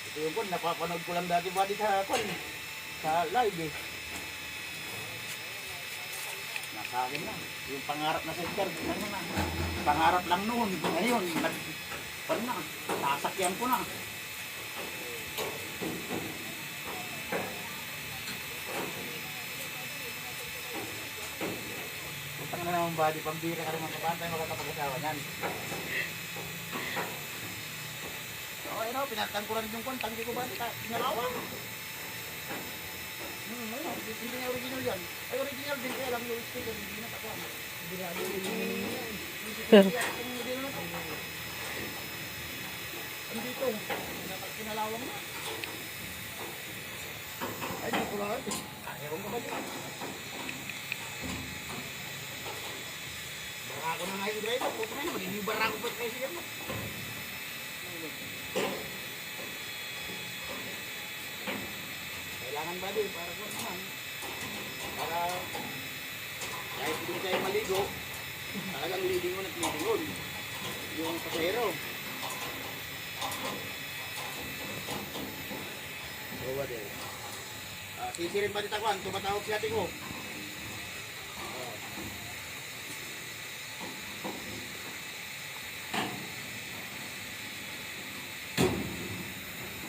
Ito yung kun, napapanood ko lang dati buddy sa kun, sa live eh. Nasa akin na. Yung pangarap na sidecar, ano na. Pangarap lang noon. Ngayon, pan na. Sasakyan ko na. Putang na naman buddy, pambira ka rin mga kabantay, makakapag-asawa niyan. So, ayun o, pinatang ko rin yung kun, tanggi ko buddy, pinalawang. Ayun, hindi niya original yan. Ay, original din kaya lang yung sticker, hindi na takwa. Hindi na original yan. Hindi na takwa. Andito, pinalawang na. Ay, di ko lang. Ayaw ko ba dyan? Bara ako na nga yung driver. Puto na yun, magiging bara ako pa kasi yan. Kailangan ba din para ko naman. Para kahit hindi tayo maligo, talagang lidingon at lidingon. Yung pasahero. So what is? Sisirin pa ditakwan, tumatawag si ate ko.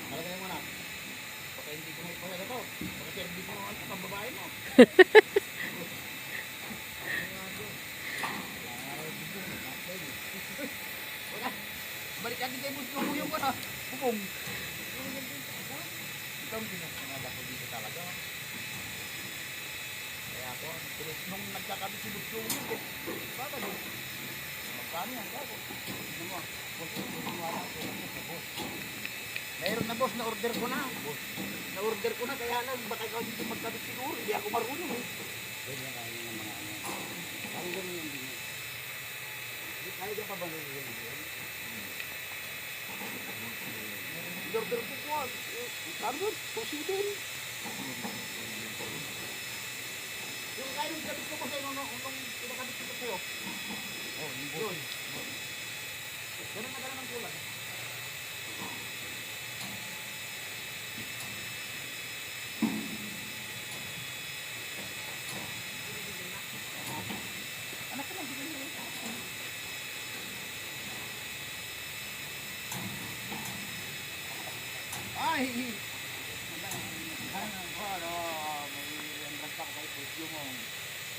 Malagay mo na. Baka hindi ko may pala ito. Baka service mo ang pambabae mo. Balik lagi kayo gusto mo yung ano, bubong. Ito ang pinagpangadak ko dito talaga. Kaya ako, nung nagkakabit si gusto mo yun, baka doon. Magkano yan, kako? Mayroon na boss, na-order ko na. Na-order ko na, kaya lang, baka ikaw dito magkabit siguro. Hindi ako marunong eh. Pwede na kaya ng mga ano. Parang ganun yung din. Kaya ka pa ba nung yun? Order ko po. Sabi doon, susidin. Yung kaya nung gabit ko kasi nung